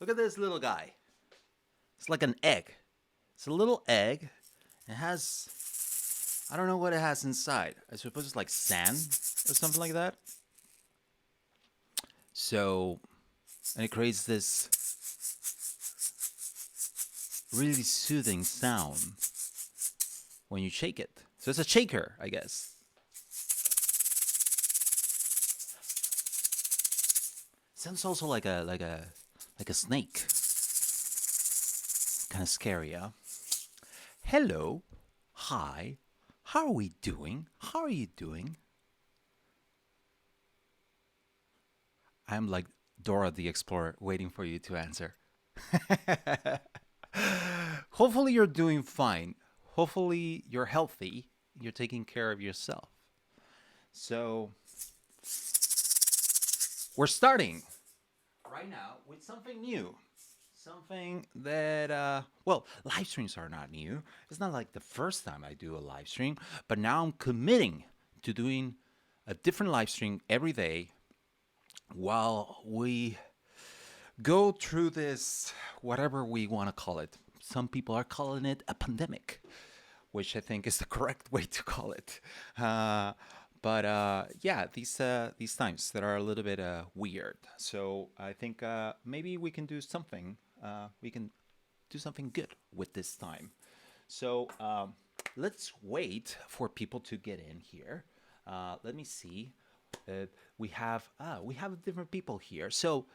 Look at this little guy. It's like an egg. It's a little egg. It has, I don't know what it has inside. I suppose it's like sand or something like that. So, and it creates this really soothing sound when you shake it. So it's a shaker, I guess. Sounds also like a snake. Kind of scary, huh? Hello, hi, how are we doing? How are you doing? I'm like Dora the Explorer, waiting for you to answer. Hopefully, you're doing fine. Hopefully, you're healthy. You're taking care of yourself. So, we're starting right now with something new. Something that, well, live streams are not new. It's not like the first time I do a live stream, but now I'm committing to doing a different live stream every day while we go through this, whatever we want to call it. Some people are calling it a pandemic, which I think is the correct way to call it. But yeah, these times that are a little bit weird. So I think maybe we can do something. We can do something good with this time. So let's wait for people to get in here. Let me see. We have different people here. So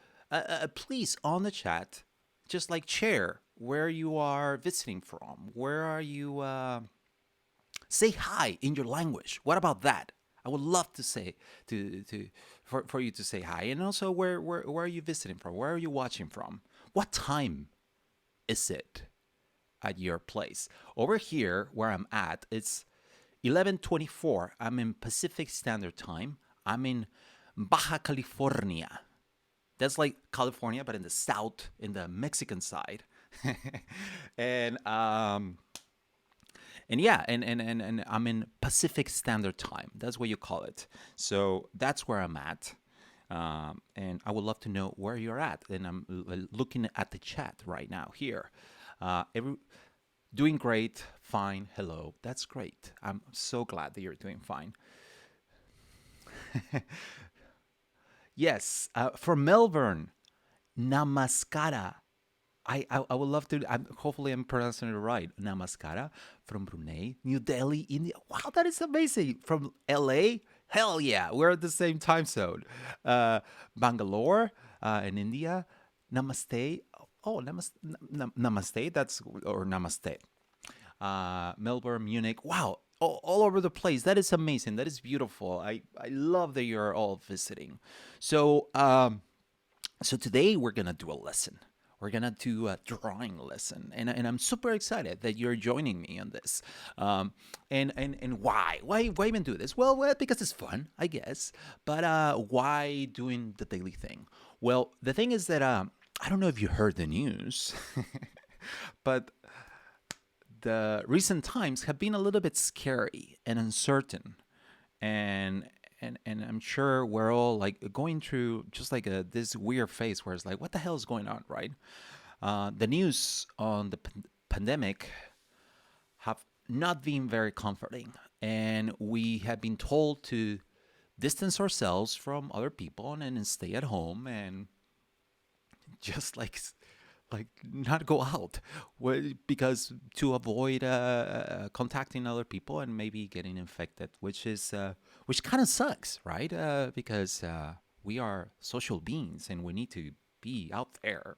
please on the chat, just like share where you are visiting from. Where are you? Say hi in your language. What about that? I would love to say for you to say hi, and also where are you visiting from? Where are you watching from? What time is it at your place? Over here where I'm at, it's 11:24. I'm in Pacific Standard Time. I'm in Baja California. That's like California, but in the south, in the Mexican side. and and yeah, and I'm in Pacific Standard Time. That's what you call it. So that's where I'm at. And I would love to know where you're at. And I'm looking at the chat right now here. Doing great, fine, hello. That's great. I'm so glad that you're doing fine. Yes, from Melbourne, Namaskara. I would love to. Hopefully, I'm pronouncing it right. Namaskara from Brunei, New Delhi, India. Wow, that is amazing. From LA, hell yeah, we're at the same time zone. Bangalore in India, Namaste. Oh, namaste. That's or Namaste. Melbourne, Munich. Wow, all over the place. That is amazing. That is beautiful. I love that you're all visiting. So so today we're gonna do a lesson. We're gonna do a drawing lesson, and I'm super excited that you're joining me on this. And why even do this? Well, because it's fun, I guess. But why doing the daily thing? Well, the thing is that I don't know if you heard the news, but the recent times have been a little bit scary and uncertain, and and I'm sure we're all like going through just like this weird phase where it's like, what the hell is going on, right? The news on the pandemic have not been very comforting, and we have been told to distance ourselves from other people and stay at home and just like not go out because to avoid contacting other people and maybe getting infected, which kind of sucks, right? Because we are social beings and we need to be out there.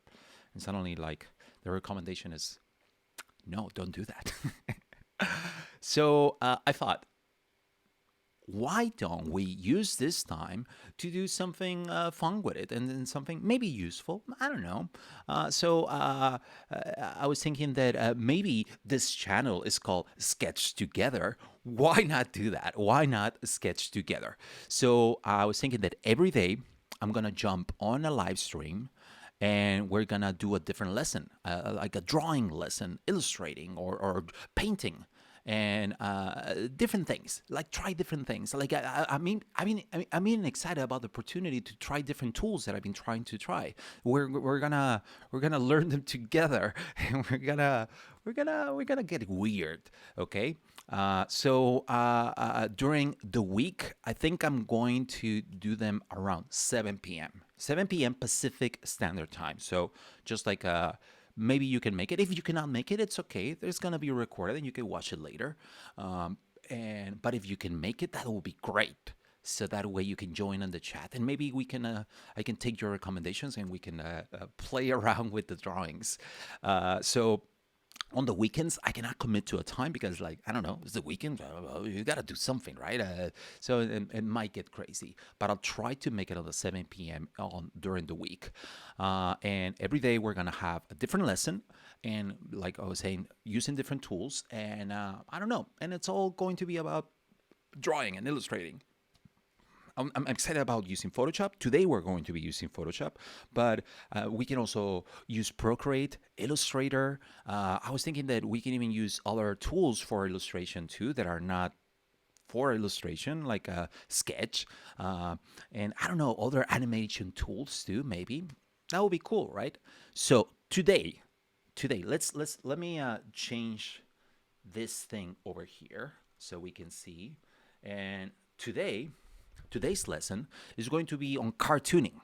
And suddenly, like the recommendation is, no, don't do that. So I thought, why don't we use this time to do something fun with it and then something maybe useful? I don't know. I was thinking that maybe this channel is called Sketch Together. Why not do that? Why not sketch together? So I was thinking that every day I'm going to jump on a live stream and we're gonna do a different lesson, like a drawing lesson, illustrating or painting. and different things. Like try different things. Like I mean, excited about the opportunity to try different tools that I've been trying to try. We're gonna learn them together, and we're gonna get weird. Okay. During the week, I think I'm going to do them around 7 p.m. 7 p.m. Pacific Standard Time. So just like maybe you can make it. If you cannot make it, it's okay. There's gonna be recorded, and you can watch it later. And but if you can make it, that will be great. So that way you can join on the chat, and maybe we can. I can take your recommendations, and we can play around with the drawings. So on the weekends I cannot commit to a time because, like, I don't know, it's the weekend, you gotta do something, right? So it might get crazy, but I'll try to make it on the 7 p.m. on during the week, and every day we're gonna have a different lesson, and like I was saying, using different tools, and I don't know, and it's all going to be about drawing and illustrating. I'm excited about using Photoshop. Today we're going to be using Photoshop, but we can also use Procreate, Illustrator. I was thinking that we can even use other tools for illustration too that are not for illustration, like Sketch, and I don't know, other animation tools too. Maybe that would be cool, right? So today, let me change this thing over here so we can see. And today's lesson is going to be on cartooning,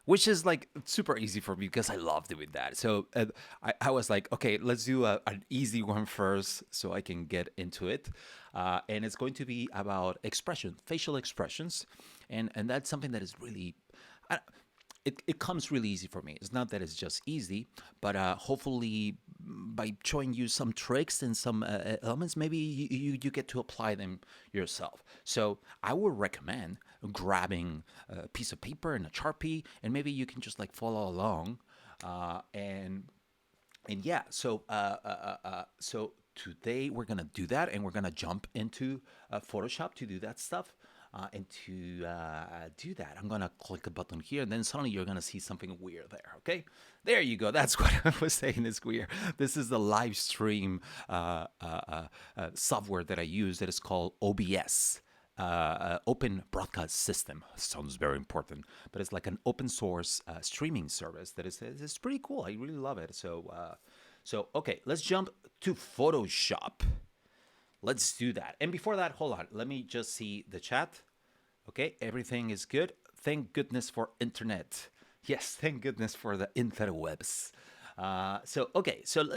which is like super easy for me because I love doing that. So I was like, okay, let's do an easy one first so I can get into it. And it's going to be about expression, facial expressions. And that's something that is really, I, it comes really easy for me. It's not that it's just easy, but hopefully by showing you some tricks and some elements, maybe you get to apply them yourself. So I would recommend grabbing a piece of paper and a Sharpie, and maybe you can just like follow along. And yeah, so today we're gonna do that, and we're gonna jump into Photoshop to do that stuff. And to do that, I'm gonna click a button here, and then suddenly you're gonna see something weird there. Okay, there you go. That's what I was saying is weird. This is the live stream software that I use that is called OBS. Open Broadcast System. Sounds very important, but it's like an open source streaming service that is pretty cool. I really love it. So okay, let's jump to Photoshop. Let's do that. And before that, hold on. Let me just see the chat. Okay, everything is good. Thank goodness for internet. Yes, thank goodness for the interwebs. Okay, so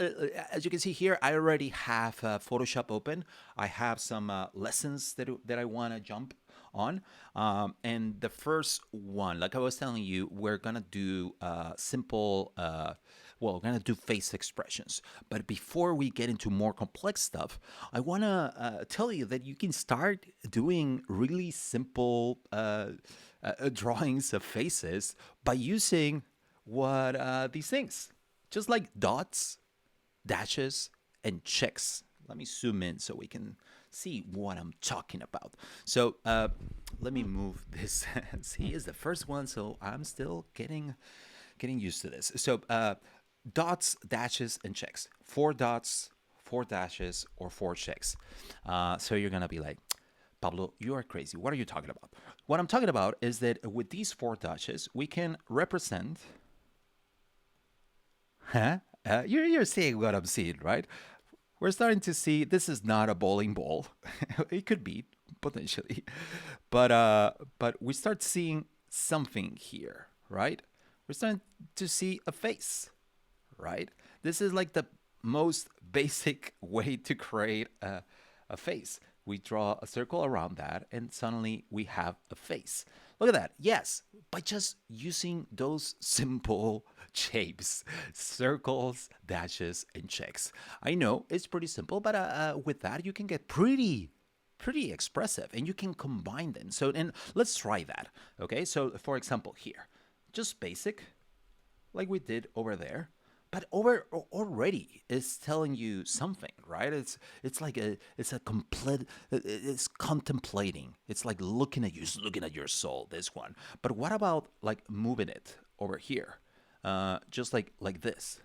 as you can see here, I already have Photoshop open. I have some lessons that I want to jump on. And the first one, like I was telling you, we're gonna do simple. We're gonna do face expressions. But before we get into more complex stuff, I wanna tell you that you can start doing really simple drawings of faces by using what these things, just like dots, dashes, and checks. Let me zoom in so we can see what I'm talking about. So let me move this. See, it's the first one, so I'm still getting used to this. So dots, dashes, and checks. 4 dots, 4 dashes, or 4 checks. So you're gonna be like, Pablo, you are crazy. What are you talking about? What I'm talking about is that with these 4 dashes, we can represent. Huh? You're seeing what I'm seeing, right? We're starting to see this is not a bowling ball. It could be potentially, but we start seeing something here, right? We're starting to see a face, right? This is like the most basic way to create a face. We draw a circle around that, and suddenly we have a face. Look at that. Yes, by just using those simple shapes, circles, dashes, and checks. I know it's pretty simple, but with that, you can get pretty expressive, and you can combine them. So, and let's try that. Okay, so for example, here, just basic, like we did over there, but over already is telling you something, right? It's a complete, it's contemplating. It's like looking at you, it's looking at your soul. This one, but what about like moving it over here, just like this?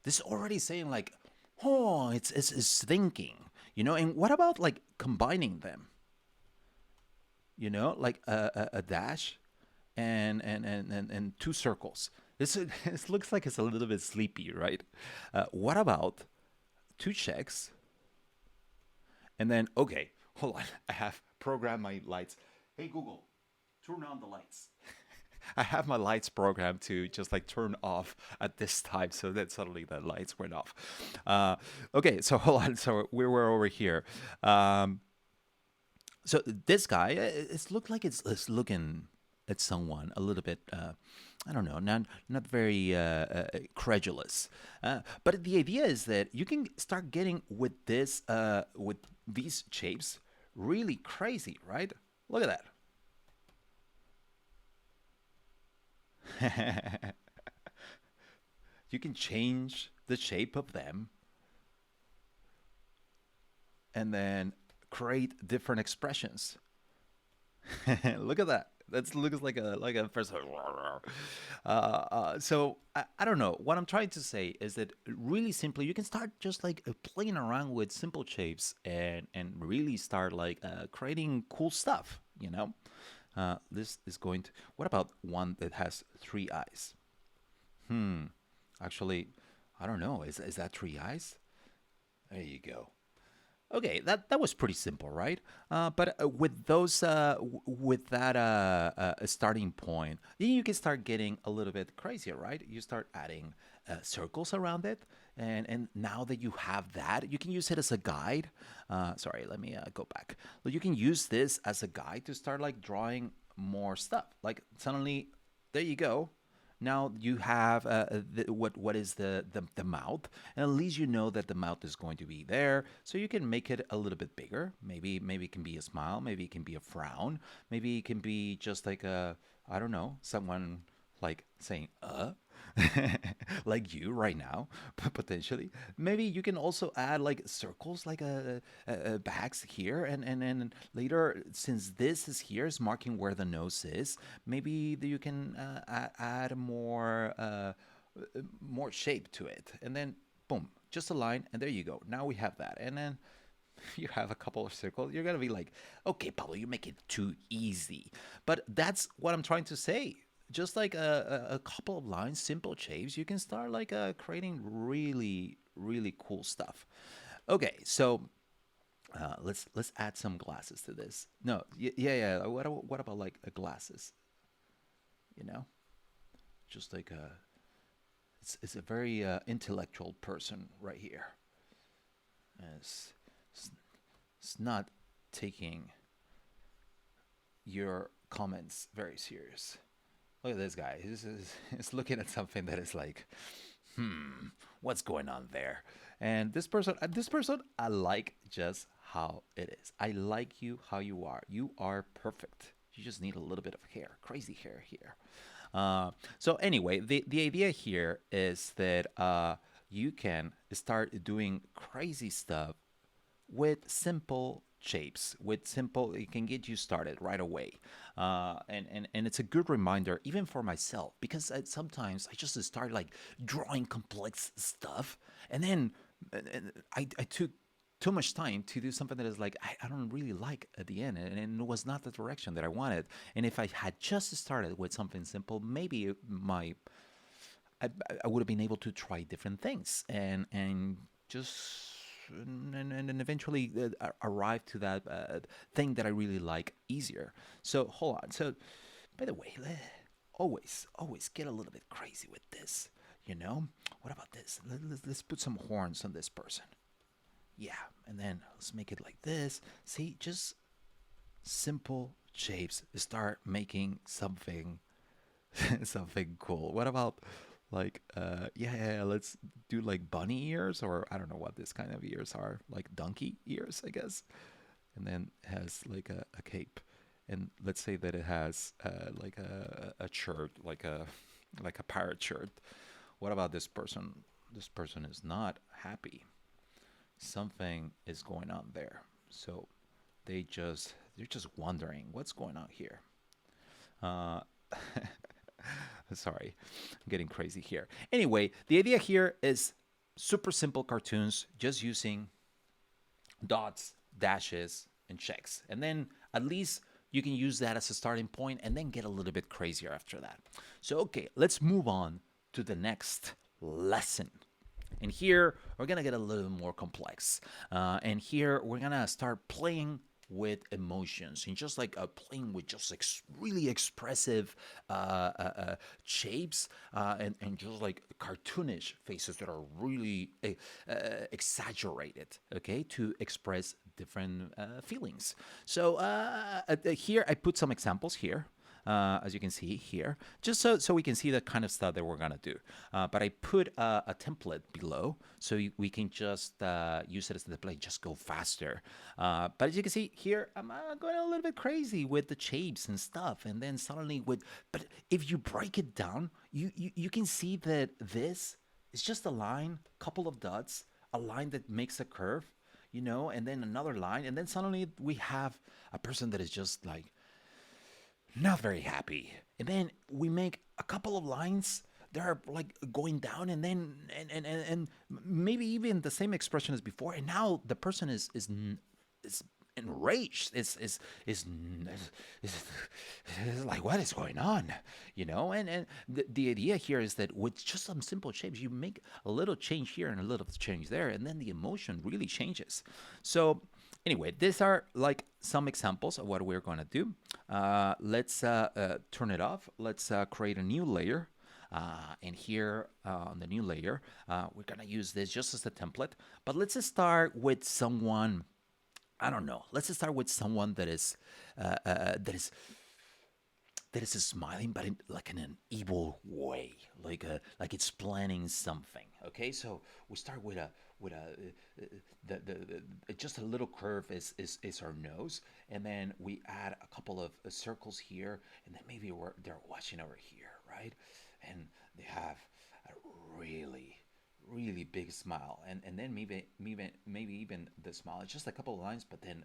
This already saying like, oh, it's thinking. And what about like combining them? Like a dash and two circles. This it looks like it's a little bit sleepy, right? What about two checks and then okay, hold on, I have programmed my lights. Hey Google, turn on the lights. I have my lights programmed to just like turn off at this time, so that suddenly the lights went off. Okay, so hold on. So we were over here. Um, so this guy, it's looked like it's looking at someone a little bit. I don't know, not very credulous. But the idea is that you can start getting with these shapes really crazy, right? Look at that. You can change the shape of them and then create different expressions. Look at that. That looks like a first. So I don't know. What I'm trying to say is that really simply, you can start just like playing around with simple shapes and really start like creating cool stuff. This is going to. What about one that has three eyes? Hmm. Actually, I don't know. Is that three eyes? There you go. Okay, that was pretty simple, right? But with those, with that starting point, then you can start getting a little bit crazier, right? You start adding circles around it, and now that you have that, you can use it as a guide. Sorry, let me go back. Well, you can use this as a guide to start like drawing more stuff. Like suddenly, there you go. Now you have what is the mouth, and at least you know that the mouth is going to be there, so you can make it a little bit bigger. Maybe it can be a smile, maybe it can be a frown, maybe it can be just like a, I don't know, someone like saying like you right now, potentially. Maybe you can also add like circles, like a bags here, and later, since this is here is marking where the nose is, maybe you can add more shape to it, and then boom, just a line, and there you go. Now we have that, and then you have a couple of circles. You're gonna be like, okay, Pablo, you make it too easy. But that's what I'm trying to say. Just like a couple of lines, simple shapes, you can start like creating really, really cool stuff. Okay, so let's add some glasses to this. No, yeah, yeah. What about like glasses? You know, just like it's a very intellectual person right here. It's, it's it's not taking your comments very serious. Look at this guy. He's looking at something that is like, what's going on there? And this person, I like just how it is. I like you how you are. You are perfect. You just need a little bit of hair, crazy hair here. So anyway, the idea here is that you can start doing crazy stuff with simple shapes, with simple, it can get you started right away. And it's a good reminder even for myself, because sometimes I just start like drawing complex stuff, and then I took too much time to do something that is like I don't really like at the end, and it was not the direction that I wanted. And if I had just started with something simple, maybe I, I would have been able to try different things and just and eventually arrive to that thing that I really like easier. So hold on. So by the way, always get a little bit crazy with this. What about this? Let's put some horns on this person. Yeah, and then let's make it like this. See, just simple shapes. Start making something something cool. What about like yeah, let's do like bunny ears, or I don't know what this kind of ears are, like donkey ears, I guess. And then it has like a cape. And let's say that it has like a shirt, like a pirate shirt. What about this person? This person is not happy. Something is going on there. So they're just wondering what's going on here. Uh, Sorry, I'm getting crazy here. Anyway, the idea here is super simple cartoons, just using dots, dashes, and checks. And then at least you can use that as a starting point and then get a little bit crazier after that. So, okay, let's move on to the next lesson. And here we're gonna get a little more complex. And here we're gonna start playing with emotions and just like playing with just really expressive shapes and just like cartoonish faces that are really exaggerated, okay, to express different feelings. So here I put some examples here as you can see here, just so we can see the kind of stuff that we're gonna do. But I put a template below so we can just use it as the template, just go faster. But as you can see here, I'm going a little bit crazy with the shapes and stuff, and then suddenly but if you break it down, you can see that this is just a line, couple of dots, a line that makes a curve, and then another line, and then suddenly we have a person that is just like not very happy. And then we make a couple of lines that are like going down, and then and maybe even the same expression as before. And now the person is enraged. Is like, what is going on? And the idea here is that with just some simple shapes, you make a little change here and a little change there, and then the emotion really changes. So anyway, these are like some examples of what we're going to do. Let's turn it off. Let's create a new layer. And here on the new layer, we're going to use this just as a template. But let's start with someone, I don't know. Let's start with someone that is smiling, but like in an evil way, like it's planning something. Okay, so we start with just a little curve is our nose, and then we add a couple of circles here, and then maybe they're watching over here, right? And they have a really big smile, and then maybe even the smile. It's just a couple of lines, but then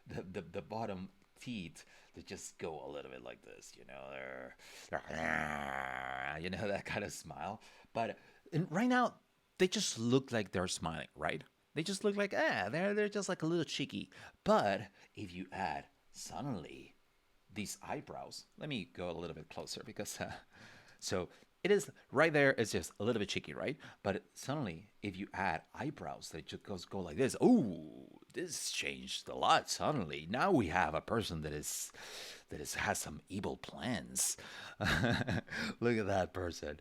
the bottom teeth that just go a little bit like this, they're that kind of smile. But and right now they just look like they're smiling, right? They just look like they're just like a little cheeky. But if you add suddenly these eyebrows, let me go a little bit closer because so it is right there. It's just a little bit cheeky, right? But suddenly, if you add eyebrows that just go like this, oh, this changed a lot. Suddenly, now we have a person has some evil plans. Look at that person.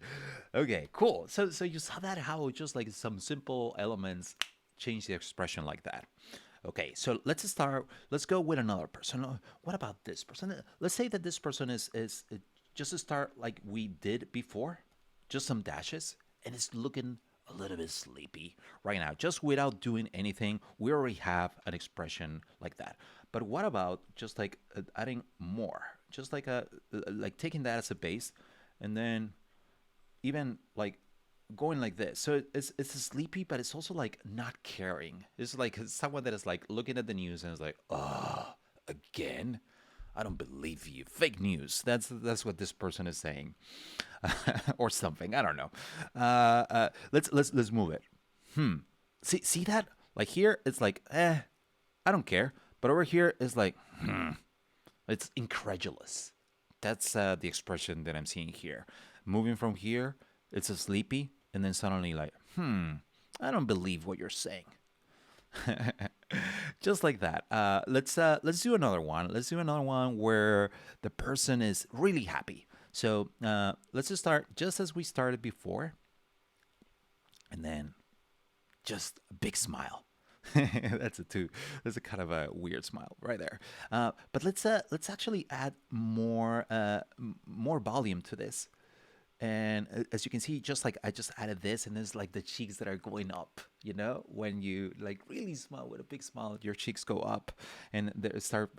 Okay, cool. So you saw that how just like some simple elements change the expression like that. Okay, so let's start. Let's go with another person. What about this person? Let's say that this person is just to start like we did before, just some dashes, and it's looking a little bit sleepy right now. Just without doing anything, we already have an expression like that. But what about just like adding more? Just like taking that as a base, and then even like going like this. So it's sleepy, but it's also like not caring. It's like someone that is like looking at the news and is like, oh, again. I don't believe you. Fake news. That's what this person is saying, or something. I don't know. Let's move it. See that? Like here, it's like I don't care. But over here, it's like it's incredulous. That's the expression that I'm seeing here. Moving from here, it's a sleepy, and then suddenly like I don't believe what you're saying. Just like that. Let's do another one. Let's do another one where the person is really happy. So let's just start just as we started before, and then just a big smile. That's a two. That's a kind of a weird smile right there. But let's actually add more volume to this. And as you can see, just like I just added this, and there's like the cheeks that are going up. When you like really smile with a big smile, your cheeks go up, and they start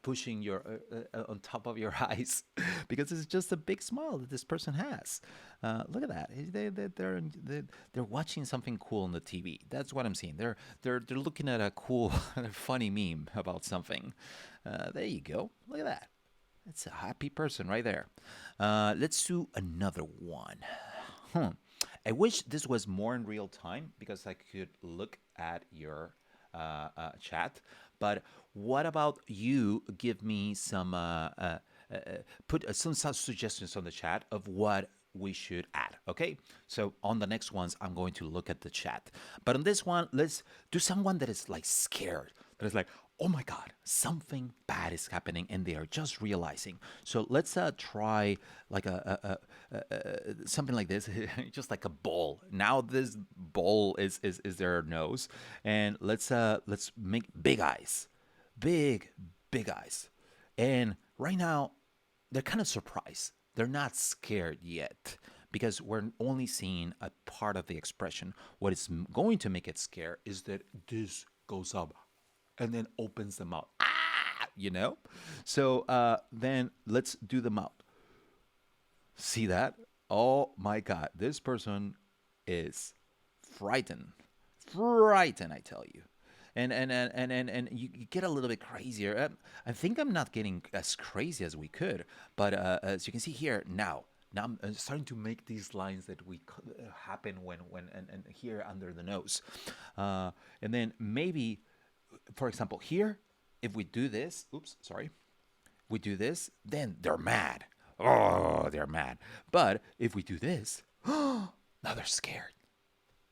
pushing your on top of your eyes, because it's just a big smile that this person has. Look at that. They're watching something cool on the TV. That's what I'm seeing. They're looking at a cool, funny meme about something. There you go. Look at that. It's a happy person right there. Let's do another one. I wish this was more in real time because I could look at your chat. But what about you give me some put some suggestions on the chat of what we should add. Okay, so on the next ones, I'm going to look at the chat. But on this one, let's do someone that is like scared, that is like, oh my god, something bad is happening, and they are just realizing. So let's try like something like this, just like a ball. Now this ball is their nose, and let's make big eyes, big big eyes, and right now they're kind of surprised. They're not scared yet because we're only seeing a part of the expression. What is going to make it scare is that this goes up and then opens the mouth. Ah, you know? So then let's do the mouth. See that? Oh my God. This person is frightened. Frightened, I tell you. And you get a little bit crazier. I think I'm not getting as crazy as we could, but as you can see here now I'm starting to make these lines that we happen when and here under the nose, and then maybe, for example, here, if we do this, oops, sorry, we do this, then they're mad. Oh, they're mad. But if we do this, now they're scared.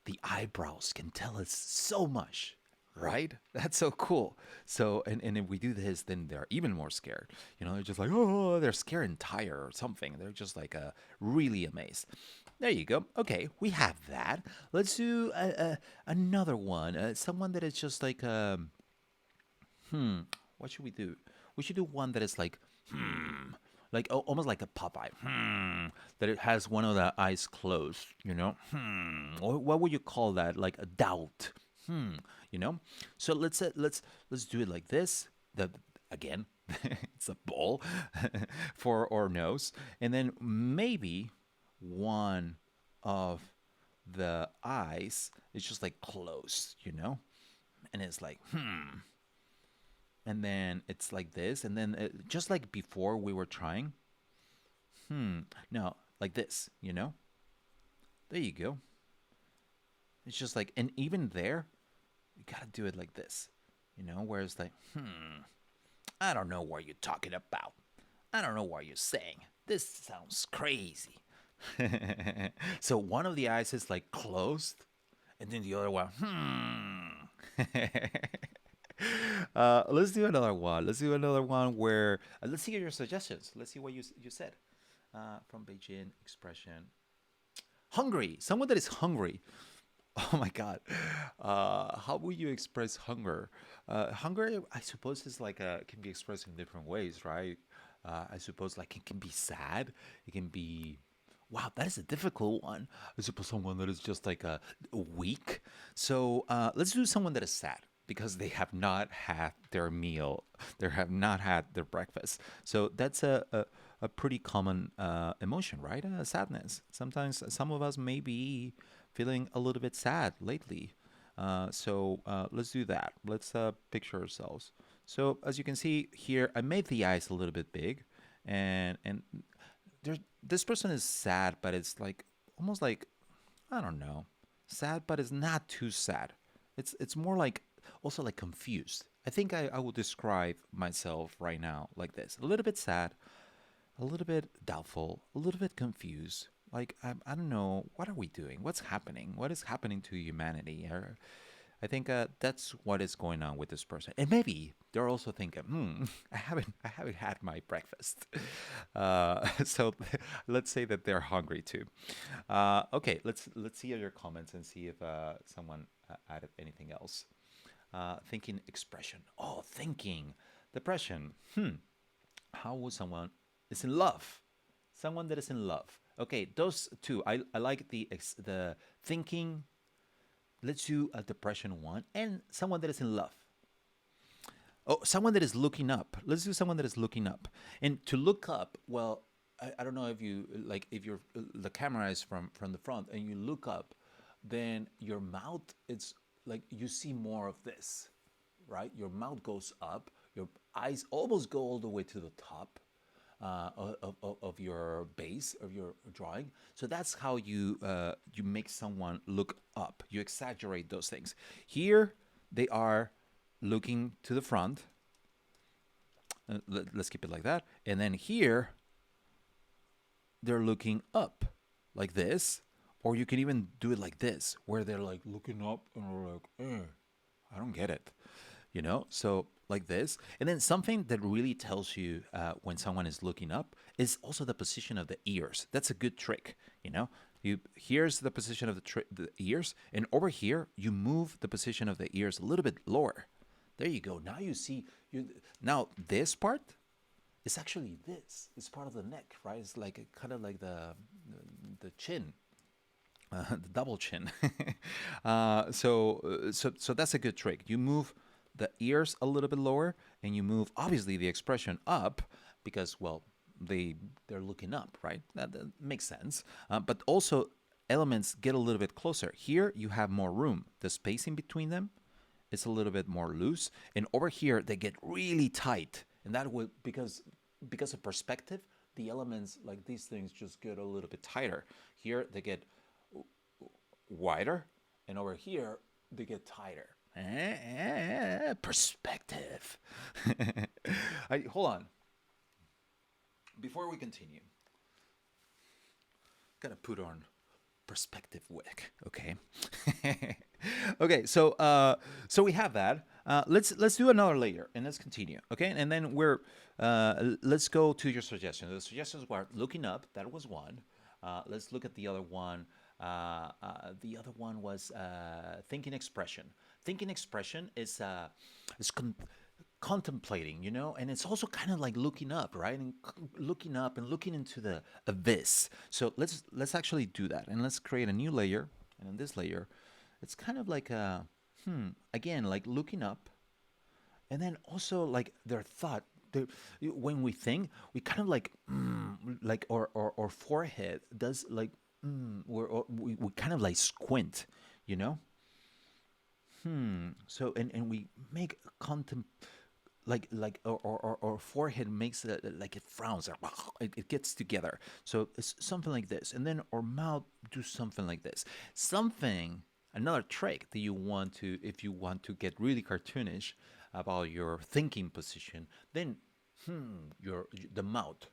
The eyebrows can tell us so much, right? That's so cool. So, and if we do this, then they're even more scared. They're just like, oh, they're scared and tired or something. They're just like really amazed. There you go. Okay, we have that. Let's do another one. Someone that is just like, what should we do? We should do one that is like almost like a Popeye. That it has one of the eyes closed. What would you call that? Like a doubt. Hmm. You know. So let's do it like this. The again, it's a ball for our nose, and then maybe one of the eyes is just like closed. And it's like and then it's like this, and then just like before we were trying. No, like this. There you go. It's just like, and even there, you gotta do it like this. Where it's like, I don't know what you're talking about. I don't know what you're saying. This sounds crazy. So one of the eyes is like closed, and then the other one, let's do another one. Let's do another one where let's see your suggestions. Let's see what you said. From Beijing expression, hungry. Someone that is hungry. Oh my God. How would you express hunger? Hunger, I suppose, is like can be expressed in different ways, right? I suppose like it can be sad. It can be. Wow, that is a difficult one. I suppose someone that is just like weak. So let's do someone that is sad because they have not had their meal. They have not had their breakfast. So that's a pretty common emotion, right? Sadness. Sometimes some of us may be feeling a little bit sad lately. So let's do that. Let's picture ourselves. So as you can see here, I made the eyes a little bit big, and this person is sad, but it's like almost like, I don't know, sad, but it's not too sad. It's more like also like confused. I think I will describe myself right now like this: a little bit sad, a little bit doubtful, a little bit confused. Like I don't know, what are we doing? What's happening? What is happening to humanity? I think that's what is going on with this person, and maybe they're also thinking, I haven't had my breakfast. So let's say that they're hungry too. Okay, let's see your comments and see if someone added anything else. Thinking expression. Oh, thinking depression. How would someone is in love? Someone that is in love. Okay, those two. I like the thinking. Let's do a depression one and someone that is in love. Oh, someone that is looking up. Let's do someone that is looking up. And to look up, well, I don't know if you like if your the camera is from the front and you look up, then your mouth it's like you see more of this, right? Your mouth goes up, your eyes almost go all the way to the top. Of your base of your drawing. So that's how you make someone look up. You exaggerate those things. Here, they are looking to the front. Let's keep it like that. And then here, they're looking up like this. Or you can even do it like this, where they're like looking up and we're like, I don't get it. So like this. And then something that really tells you when someone is looking up is also the position of the ears. That's a good trick. Here's the position of the ears, and over here you move the position of the ears a little bit lower. There you go. Now you see now this part is actually this. It's part of the neck, right? It's like kind of like the chin, the double chin. So that's a good trick. You move the ears a little bit lower, and you move obviously the expression up because, well, they're looking up, right? That makes sense. But also elements get a little bit closer. Here you have more room. The spacing between them is a little bit more loose, and over here they get really tight, and that would because of perspective, the elements like these things just get a little bit tighter. Here they get wider, and over here they get tighter. Perspective. Hold on. Before we continue, gotta put on perspective wig, okay? Okay, so we have that. Let's do another layer and let's continue, okay? And then let's go to your suggestions. The suggestions were looking up. That was one. Let's look at the other one. The other one was thinking expression. Thinking expression is contemplating, and it's also kind of like looking up, right? And looking up and looking into the abyss. So let's actually do that, and let's create a new layer. And in this layer, it's kind of like again, like looking up, and then also like their thought. When we think, we kind of like our forehead does like we kind of like squint, you know. So and we make like or forehead makes like it frowns, it gets together, so it's something like this, and then our mouth do something like this, something another trick that you want to, if you want to get really cartoonish about your thinking position, then your the mouth,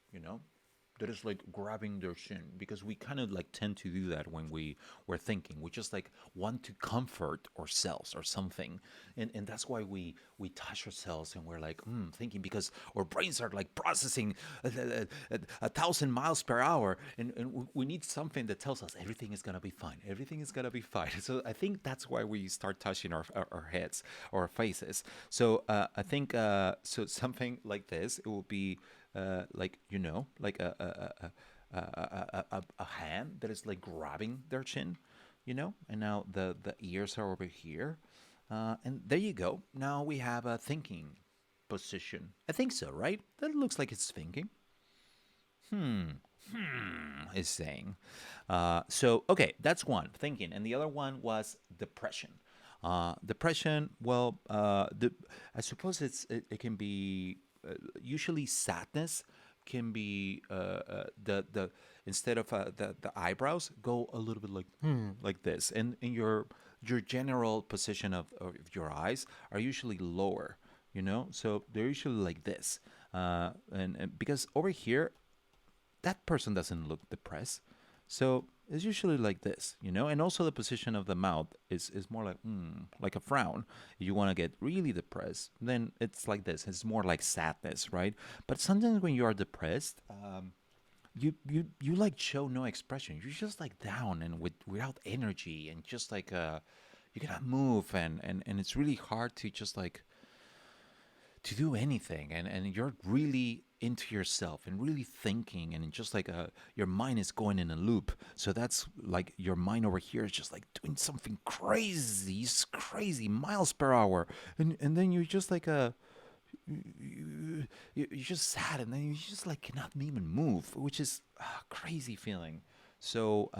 that is like grabbing their chin, because we kind of like tend to do that when we're thinking. We just like want to comfort ourselves or something, and that's why we touch ourselves and we're like thinking, because our brains are like processing 1,000 miles per hour, and we need something that tells us everything is gonna be fine. Everything is gonna be fine. So I think that's why we start touching our heads or our faces. So I think so something like this. It will be like like a hand that is like grabbing their chin, and now the ears are over here, and there you go. Now we have a thinking position. I think so, right? That looks like it's thinking. Is saying. So okay, that's one, thinking, and the other one was depression. Depression. Well, I suppose it can be usually sadness can be the instead of the eyebrows go a little bit like this, and in your general position of your eyes are usually lower, so they're usually like this, and because over here that person doesn't look depressed, so it's usually like this, and also the position of the mouth is more like a frown. You want to get really depressed, then it's like this. It's more like sadness, right? But sometimes when you are depressed, you like show no expression. You're just like down and without energy, and just like you cannot move, and it's really hard to just like to do anything, and you're really into yourself and really thinking, and just like your mind is going in a loop, so that's like your mind over here is just like doing something crazy, it's crazy miles per hour, and then you're just like you're just sad, and then you just like cannot even move, which is a crazy feeling. So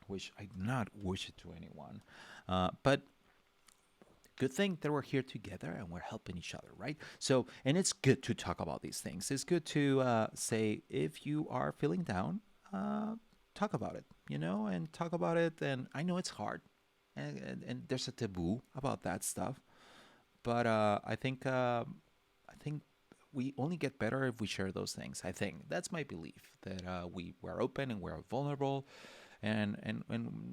which I do not wish it to anyone, but good thing that we're here together and we're helping each other, right? So, and it's good to talk about these things. It's good to say, if you are feeling down, talk about it, and talk about it. And I know it's hard, and there's a taboo about that stuff. But I think we only get better if we share those things. I think that's my belief that we're open and we're vulnerable, and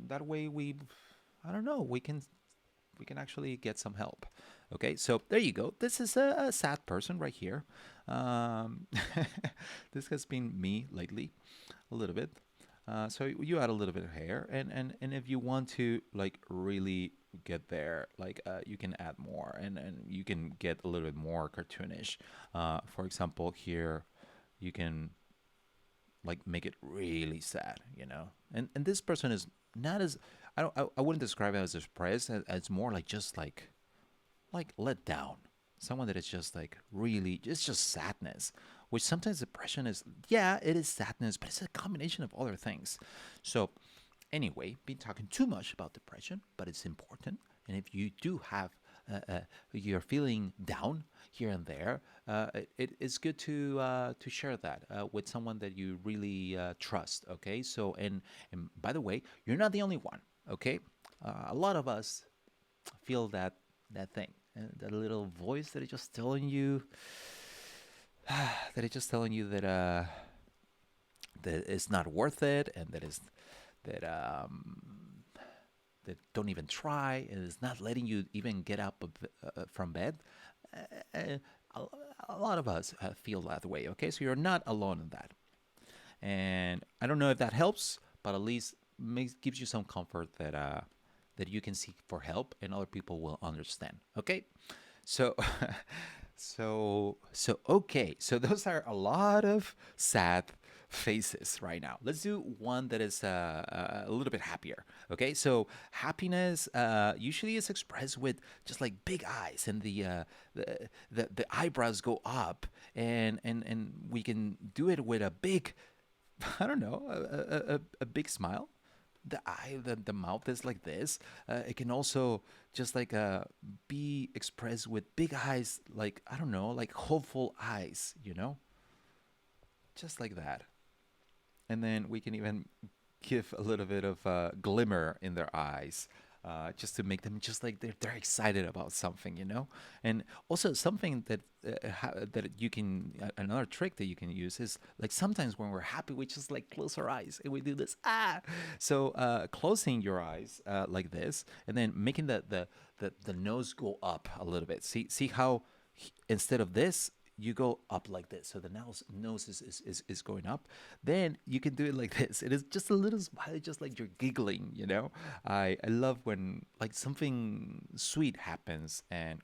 that way we, I don't know, we can actually get some help. Okay, so there you go. This is a sad person right here. Um, this has been me lately, a little bit. So you add a little bit of hair, and if you want to like really get there, like you can add more, and you can get a little bit more cartoonish. For example, here you can like make it really sad, you know. And this person is not as, I wouldn't describe it as depressed. It's more like just like let down. Someone that is just like really, it's just sadness. Which sometimes depression is, yeah, it is sadness, but it's a combination of other things. So anyway, been talking too much about depression, but it's important. And if you do have, you're feeling down here and there, it is good to share that with someone that you really trust. Okay, so and by the way, you're not the only one. Okay, a lot of us feel that thing, that little voice that is just telling you that is just telling you that it's not worth it, and that that don't even try, and it's not letting you even get up from bed. Uh, a, a lot of us feel that way. Okay, so you're not alone in that, and I don't know if that helps, but at least gives you some comfort that you can seek for help, and other people will understand. Okay, so okay, so those are a lot of sad faces right now. Let's do one that is a little bit happier. Okay, so happiness usually is expressed with just like big eyes, and the eyebrows go up, and we can do it with a big, I don't know, a big smile. The mouth is like this. It can also just like be expressed with big eyes, like, I don't know, like hopeful eyes, you know, just like that. And then we can even give a little bit of glimmer in their eyes, just to make them just like they're excited about something, you know. And also something that that you can, another trick that you can use is like sometimes when we're happy we just like close our eyes and we do this, ah. So closing your eyes like this, and then making the nose go up a little bit. See how instead of this, you go up like this, so the nose is going up. Then you can do it like this. It is just a little smile, just like you're giggling, you know. I love when like something sweet happens, and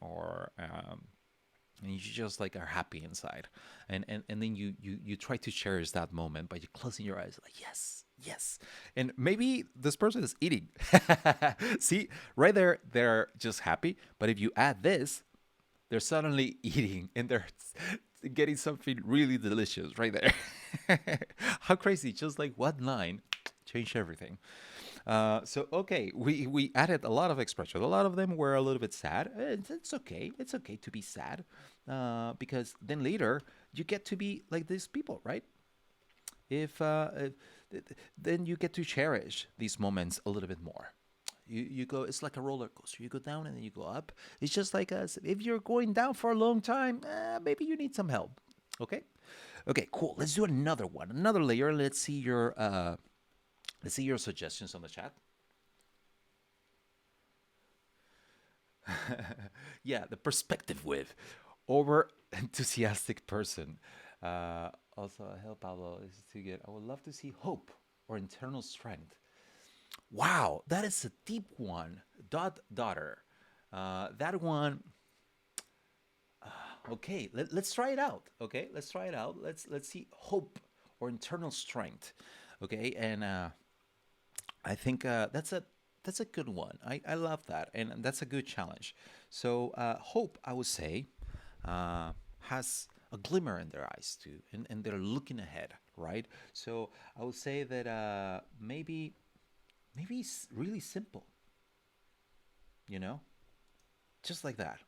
you just like are happy inside, and then you try to cherish that moment by closing your eyes, like yes, yes. And maybe this person is eating. See, right there, they're just happy, but if you add this, they're suddenly eating, and they're getting something really delicious right there. How crazy! Just like one line changed everything. So okay, we added a lot of expressions. A lot of them were a little bit sad. It's okay. It's okay to be sad, because then later you get to be like these people, right? If then you get to cherish these moments a little bit more. You go, it's like a roller coaster. You go down and then you go up. It's just like us. If you're going down for a long time, maybe you need some help. Okay, okay, cool. Let's do another one, another layer. Let's see your suggestions on the chat. Yeah, the perspective with over enthusiastic person. Also, help Pablo is to get. I would love to see hope or internal strength. Wow, that is a deep one. Daughter. That one. Okay, let's try it out. Okay, let's try it out. Let's see hope or internal strength. Okay, and I think that's a good one. I love that, and that's a good challenge. So hope, I would say, has a glimmer in their eyes too, and they're looking ahead, right? So I would say that maybe it's really simple, you know, just like that.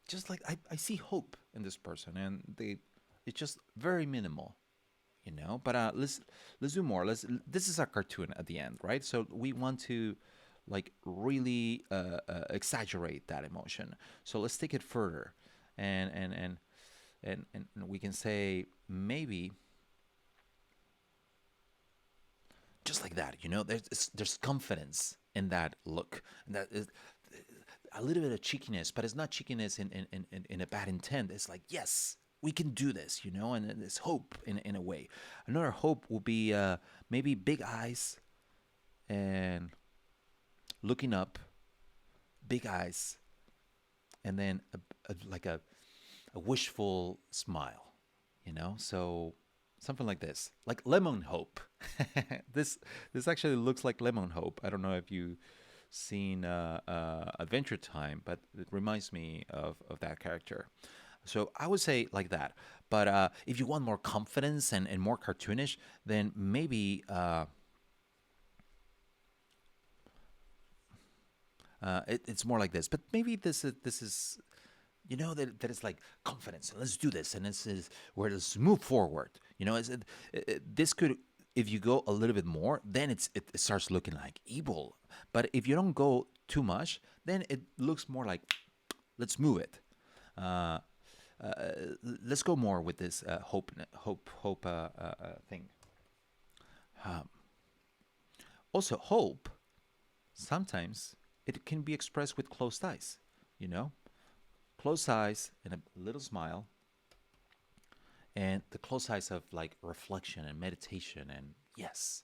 Just like I see hope in this person, and it's just very minimal, you know. But let's do more. This is a cartoon at the end, right? So we want to like really exaggerate that emotion. So let's take it further, and and we can say maybe just like that. There's confidence in that look, and that is a little bit of cheekiness, but it's not cheekiness in a bad intent. It's like, yes, we can do this, and there's hope in a way. Another hope will be maybe big eyes and looking up, big eyes, and then like a wishful smile, So something like this, like lemon hope. this this actually looks like lemon hope. I don't know if you seen Adventure Time, but it reminds me of that character. So I would say like that. But if you want more confidence and more cartoonish, then maybe it's more like this. But maybe this is that it's like confidence. Let's do this, and this is where let's move forward. This could, if you go a little bit more, then it starts looking like evil. But if you don't go too much, then it looks more like let's move it. Uh, uh, let's go more with this hope thing. Um, Also, hope sometimes it can be expressed with closed eyes. You know, closed eyes and a little smile, and the closed eyes of like reflection and meditation and yes,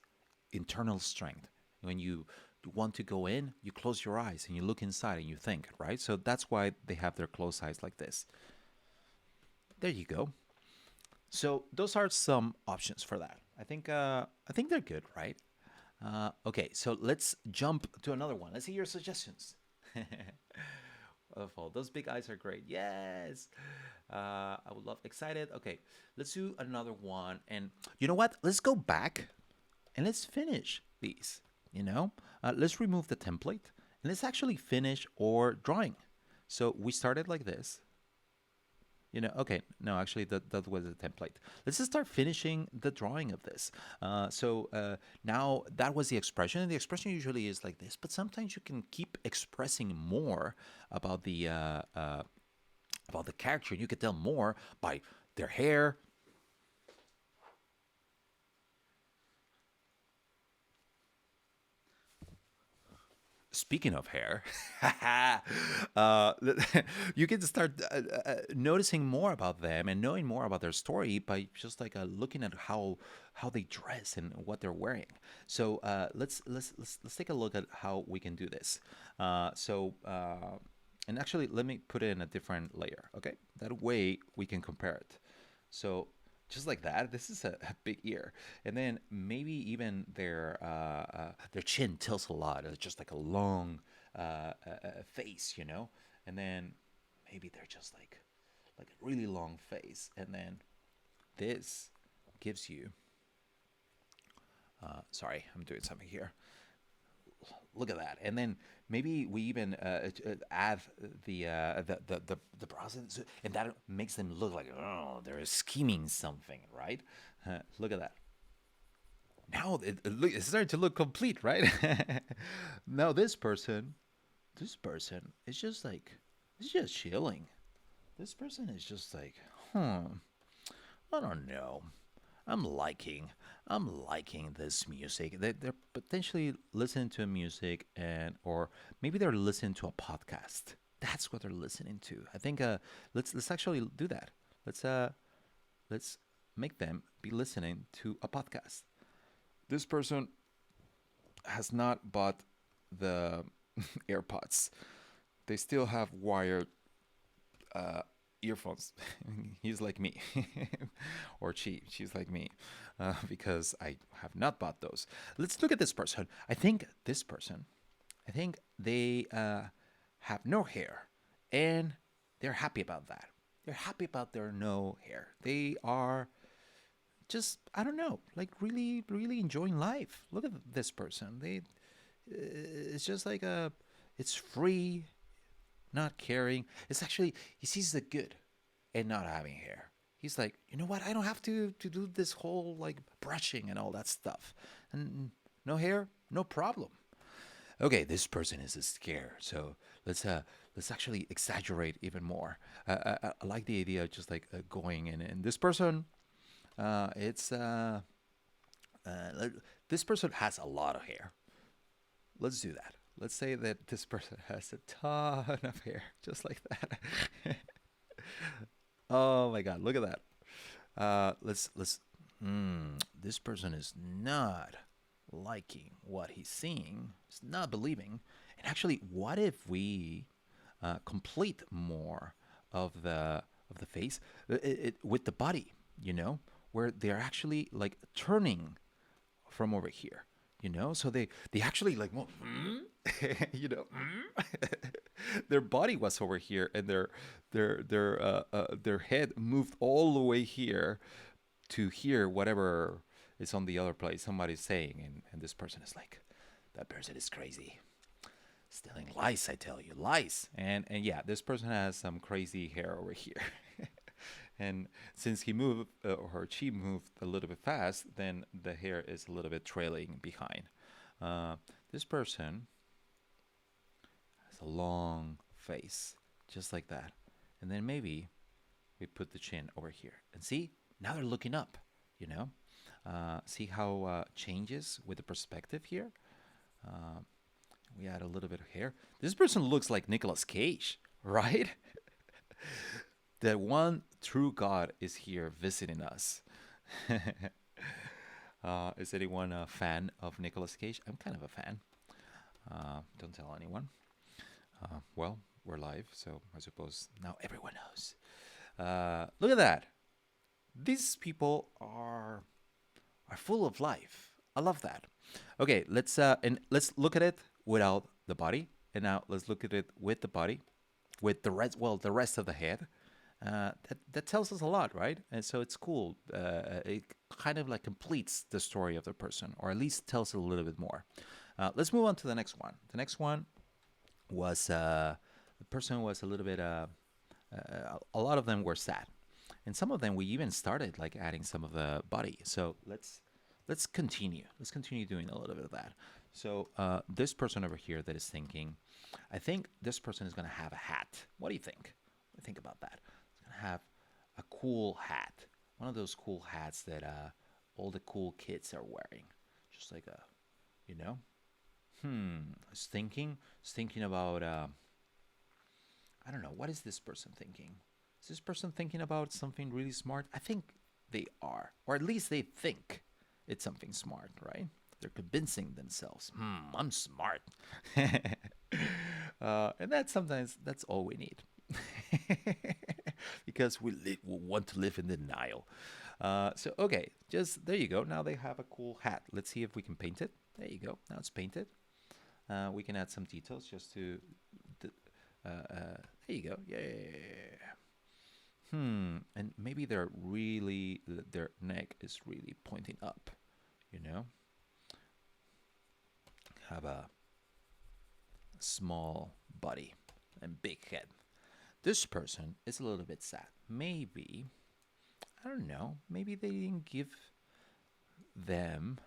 internal strength. When you want to go in, you close your eyes and you look inside and you think, right? So that's why they have their closed eyes like this. There you go. So those are some options for that. I think they're good, right? Okay, so let's jump to another one. Let's see your suggestions. Wonderful. Those big eyes are great. Yes. I would love excited. Okay, let's do another one. And you know what? Let's go back and let's finish these. Let's remove the template and let's actually finish our drawing. So we started like this. Okay, no, actually, that was a template. Let's just start finishing the drawing of this. So now that was the expression, and the expression usually is like this, but sometimes you can keep expressing more about the character. You can tell more by their hair. Speaking of hair, uh, you can start noticing more about them and knowing more about their story by just like looking at how they dress and what they're wearing. So let's take a look at how we can do this. And actually, let me put it in a different layer. Okay, that way we can compare it. So just like that. This is a big ear, and then maybe even their chin tilts a lot. It's just like a long face, and then maybe they're just like a really long face, and then this gives you. Sorry, I'm doing something here. Look at that, and then maybe we even add the process, and that makes them look like they're scheming something, right? Look at that. Now it's starting to look complete, right? Now this person is just like it's just chilling. This person is just like, I don't know. I'm liking I'm liking this music. They're potentially listening to music or maybe they're listening to a podcast. That's what they're listening to. I think let's actually do that. Let's uh let's make them be listening to a podcast. This person has not bought the AirPods. They still have wired uh, earphones. He's like me, or she's like me, because I have not bought those. Let's look at this person. I think they have no hair, and they're happy about that. They're happy about their no hair. They are just, I don't know, like really really enjoying life. Look at this person. It's just like it's free, not caring. It's actually, he sees the good in not having hair. He's like, you know what? I don't have to do this whole like brushing and all that stuff. And no hair, no problem. Okay, this person is scared. So let's actually exaggerate even more. I like the idea of just like going in, and this person, it's this person has a lot of hair. Let's do that. Let's say that this person has a ton of hair, just like that. Oh my God, look at that. Let's. This person is not liking what he's seeing. He's not believing. And actually, what if we complete more of the face with the body? You know, where they're actually like turning from over here. So they actually like well, you know, their body was over here, and their head moved all the way here to hear whatever is on the other place somebody's saying, and this person is like, that person is crazy, stealing lies, I tell you, lies. And yeah, this person has some crazy hair over here. And since he moved or she moved a little bit fast, then the hair is a little bit trailing behind. uh, this person has a long face, just like that. And then maybe we put the chin over here. And see, now they're looking up, you know? See how changes with the perspective here? Uh, we add a little bit of hair. This person looks like Nicolas Cage, right? The one true God is here visiting us. Is anyone a fan of Nicolas Cage? I'm kind of a fan. Don't tell anyone. Well, we're live, so I suppose now everyone knows. Look at that. These people are full of life. I love that. Okay, let's look at it without the body, and now let's look at it with the body, with the rest. Well, the rest of the head. That tells us a lot, right? And so it's cool. It kind of like completes the story of the person, or at least tells a little bit more. Let's move on to the next one. The next one was the person was a little bit. A lot of them were sad, and some of them we even started like adding some of the body. So let's continue. Let's continue doing a little bit of that. So this person over here that is thinking, I think this person is gonna have a hat. What do you think? What do you think about that? It's gonna have a cool hat, one of those cool hats that all the cool kids are wearing, just like a, you know. It's thinking about I don't know. What is this person thinking? Is this person thinking about something really smart? I think they are, or at least they think it's something smart, right? They're convincing themselves. I'm smart, and that's sometimes that's all we need, because we want to live in denial. So okay, just there you go. Now they have a cool hat. Let's see if we can paint it. There you go. Now it's painted. We can add some details just to there you go. Yeah. And maybe their neck is really pointing up. You know, have a small body and big head. This person is a little bit sad. Maybe, I don't know. Maybe they didn't give them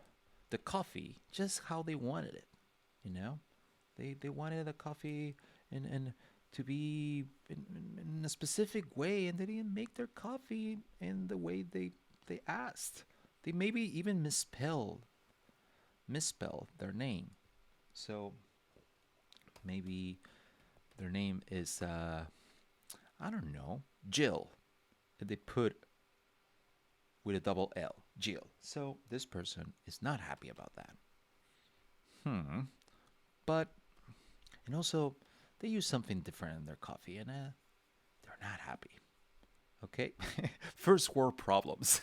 the coffee just how they wanted it. You know, they wanted the coffee and to be in a specific way, and they didn't make their coffee in the way they asked. They maybe even misspelled their name. So maybe their name is I don't know, Jill. They put with a double L, Jill. So this person is not happy about that. But and also they use something different in their coffee, and they're not happy. Okay, first world problems.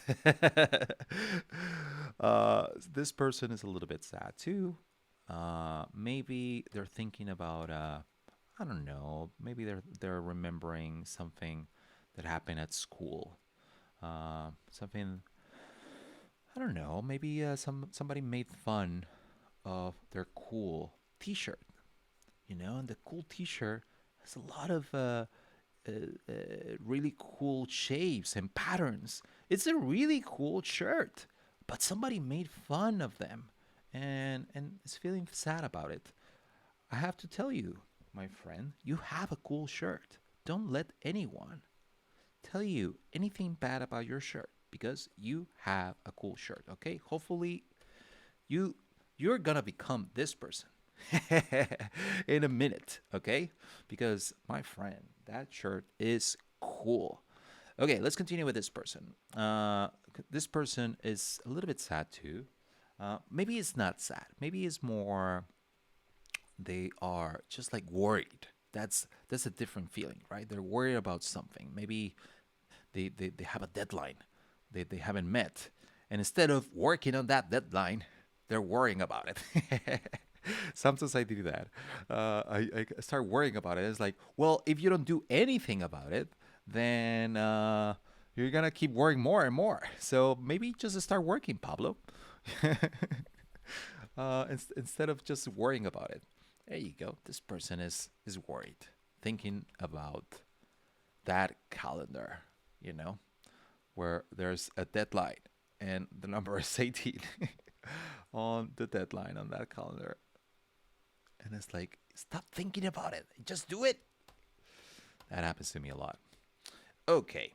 This person is a little bit sad too. Maybe they're thinking about I don't know. Maybe they're remembering something that happened at school. Something I don't know. Maybe somebody made fun of their cool T-shirt. And the cool T-shirt has a lot of really cool shapes and patterns. It's a really cool shirt, but somebody made fun of them, and is feeling sad about it. I have to tell you, my friend, you have a cool shirt. Don't let anyone tell you anything bad about your shirt because you have a cool shirt, okay? Hopefully you you're gonna become this person in a minute, okay? Because my friend, that shirt is cool. Okay, let's continue with this person. This person is a little bit sad too. Maybe it's not sad. Maybe it's more they are just like worried. That's a different feeling, right? They're worried about something. Maybe they have a deadline they haven't met. And instead of working on that deadline, they're worrying about it. Sometimes I do that. I start worrying about it. It's like, well, if you don't do anything about it, then you're going to keep worrying more and more. So maybe just start working, Pablo. Instead of just worrying about it. There you go. This person is worried, thinking about that calendar, you know, where there's a deadline and the number is 18 on the deadline on that calendar. And it's like, stop thinking about it. Just do it. That happens to me a lot. Okay.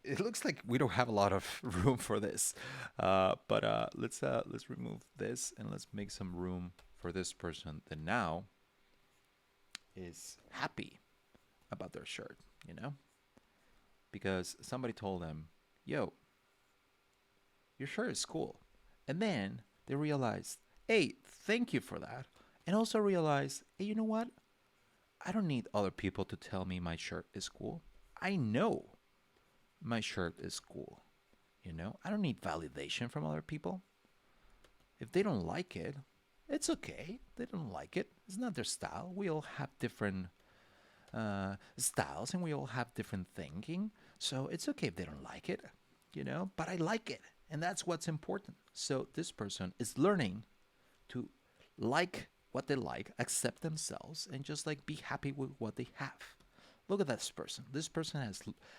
It looks like we don't have a lot of room for this, but let's remove this and let's make some room for this person that now is happy about their shirt, you know, because somebody told them, "Yo, your shirt is cool," and then they realized, "Hey, thank you for that," and also realized, "Hey, you know what? I don't need other people to tell me my shirt is cool. I know my shirt is cool. You know, I don't need validation from other people. If they don't like it, it's okay. They don't like it. It's not their style. We all have different styles and we all have different thinking. So it's okay if they don't like it, you know, but I like it. And that's what's important. So this person is learning to like what they like, accept themselves, and just like be happy with what they have. Look at this person. This person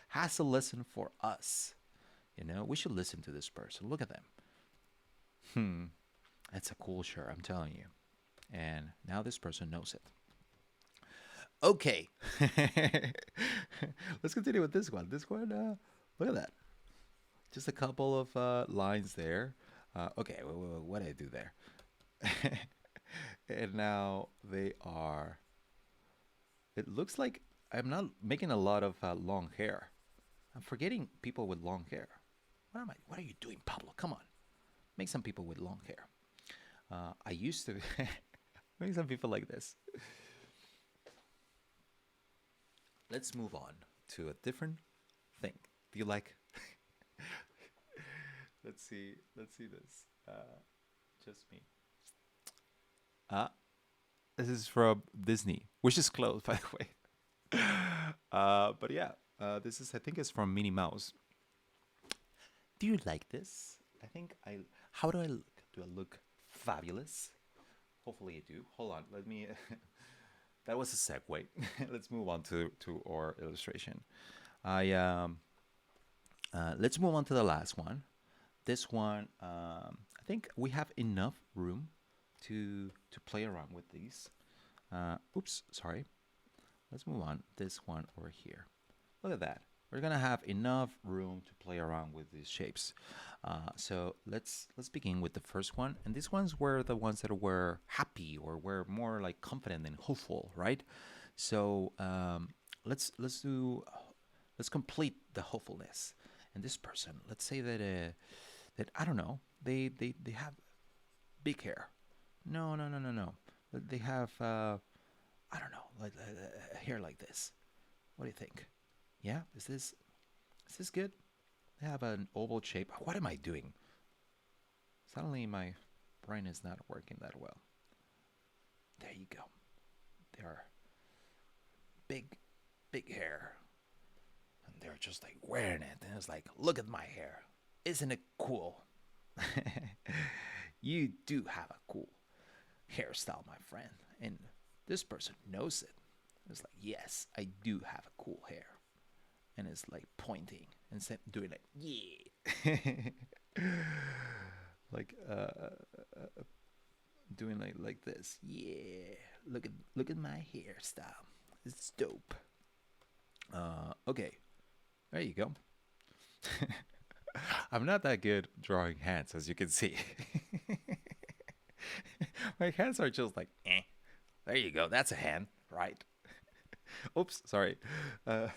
has a lesson for us. You know, we should listen to this person. Look at them. That's a cool shirt, I'm telling you. And now this person knows it. Okay. Let's continue with this one. This one, look at that. Just a couple of lines there. Okay, what did I do there? And now they are. It looks like I'm not making a lot of long hair. I'm forgetting people with long hair. What are you doing, Pablo? Come on, make some people with long hair. I used to make some people like this. Let's move on to a different thing. Do you like? Let's see. Let's see this. Just me. Ah, this is from Disney, which is closed, by the way. But yeah, this is I think it's from Minnie Mouse. Do you like this? I think I. How do I look? Do I look fabulous? Hopefully I do. Hold on. Let me. That was a segue. Let's move on to our illustration. I Let's move on to the last one. This one, I think we have enough room to play around with these. Oops, sorry. Let's move on. This one over here. Look at that. We're gonna have enough room to play around with these shapes. So let's begin with the first one. And these ones were the ones that were happy or were more like confident and hopeful, right? So let's complete the hopefulness. And this person, let's say that I don't know, they have big hair. No, no, no, no, no. They have I don't know, like hair like this. What do you think? Yeah, is this good? They have an oval shape. What am I doing? Suddenly my brain is not working that well. There you go. They're big, big hair, and they're just like wearing it, and it's like, look at my hair. Isn't it cool? You do have a cool hairstyle, my friend, and this person knows it. It's like, yes, I do have a cool hair, and it's like pointing and doing like, yeah, like doing like this, yeah, look at my hairstyle. It's dope. Okay, there you go. I'm not that good drawing hands, as you can see. My hands are just like, eh. There you go. That's a hand, right? Oops, sorry. Uh,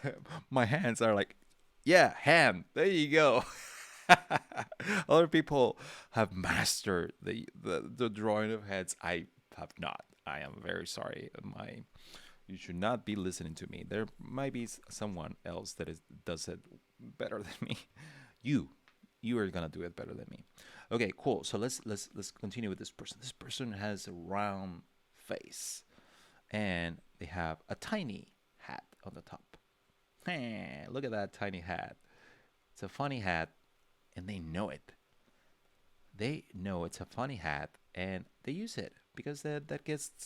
my hands are like, yeah, hand. There you go. Other people have mastered the drawing of heads. I have not. I am very sorry. My You should not be listening to me. There might be someone else that does it better than me. You, you are gonna do it better than me. Okay, cool. So let's continue with this person. This person has a round face, and they have a tiny hat on the top. Hey, look at that tiny hat. It's a funny hat, and they know it. They know it's a funny hat, and they use it because that gets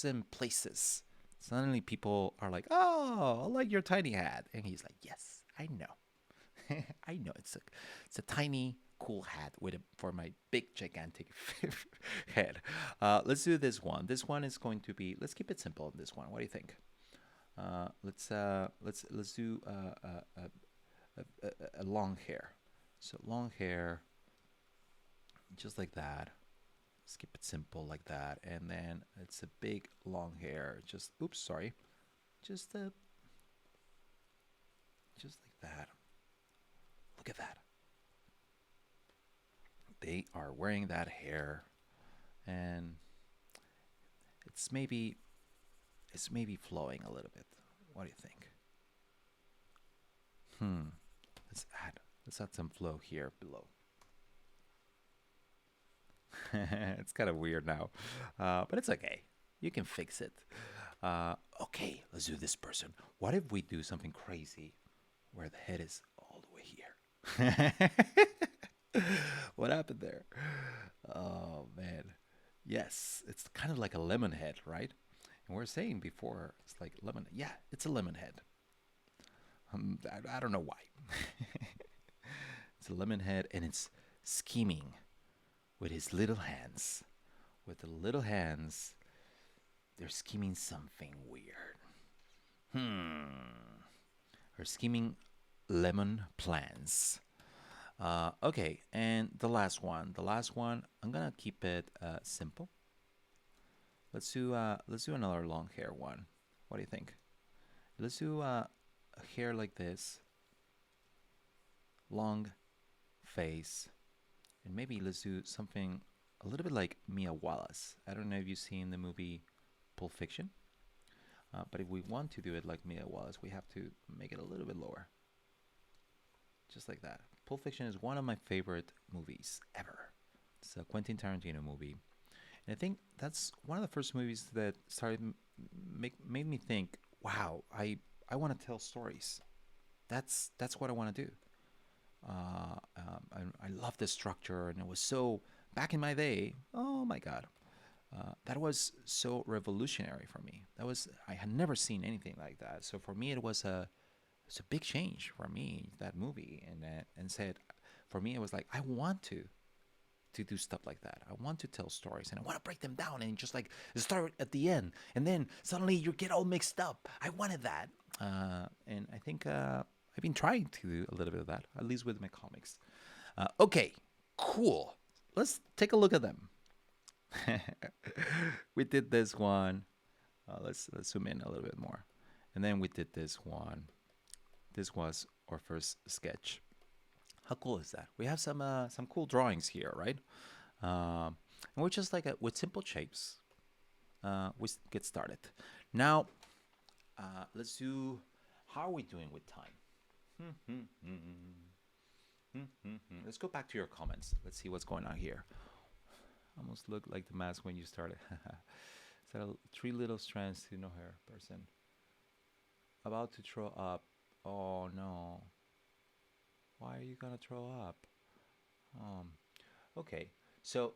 them places. Suddenly, people are like, "Oh, I like your tiny hat," and he's like, "Yes, I know, I know. It's a tiny, cool hat with for my big, gigantic head." Let's do this one. This one is going to be. Let's keep it simple. On this one, what do you think? Let's do a long hair. So long hair, just like that. Let's keep it simple like that, and then it's a big long hair. Just oops, sorry. Just just like that. Look at that. They are wearing that hair, and it's maybe flowing a little bit. What do you think? Hmm. Let's add some flow here below. It's kind of weird now, but it's okay. You can fix it. Okay, let's do this person. What if we do something crazy where the head is all the way here? What happened there? Oh man. Yes, it's kind of like a lemon head, right? And we are saying before it's like lemon. Yeah, it's a lemon head. I don't know why. It's a lemon head, and it's scheming with his little hands. With the little hands, they're scheming something weird. Hmm. They're scheming lemon plans. Okay, and the last one. The last one, I'm gonna keep it simple. Let's do another long hair one. What do you think? Let's do a hair like this, long face, and maybe let's do something a little bit like Mia Wallace. I don't know if you've seen the movie Pulp Fiction, but if we want to do it like Mia Wallace, we have to make it a little bit lower, just like that. Pulp Fiction is one of my favorite movies ever. It's a Quentin Tarantino movie, and I think that's one of the first movies that started made me think, wow, I want to tell stories. That's what I want to do. I love the structure, and it was so back in my day. Oh my God, that was so revolutionary for me. That was I had never seen anything like that. So for me, it's a big change for me that movie, and said for me it was like I want to do stuff like that. I want to tell stories, and I want to break them down and just like start at the end, and then suddenly you get all mixed up. I wanted that, and I think I've been trying to do a little bit of that, at least with my comics. Okay, cool. Let's take a look at them. We did this one. Let's zoom in a little bit more, and then we did this one. This was our first sketch. How cool is that? We have some cool drawings here, right? And we're just like with simple shapes. We get started. Now, let's do. How are we doing with time? Let's go back to your comments. Let's see what's going on here. Almost looked like the mask when you started. So three little strands to no hair person. About to throw up. Oh no. Why are you gonna throw up? Um. Okay. So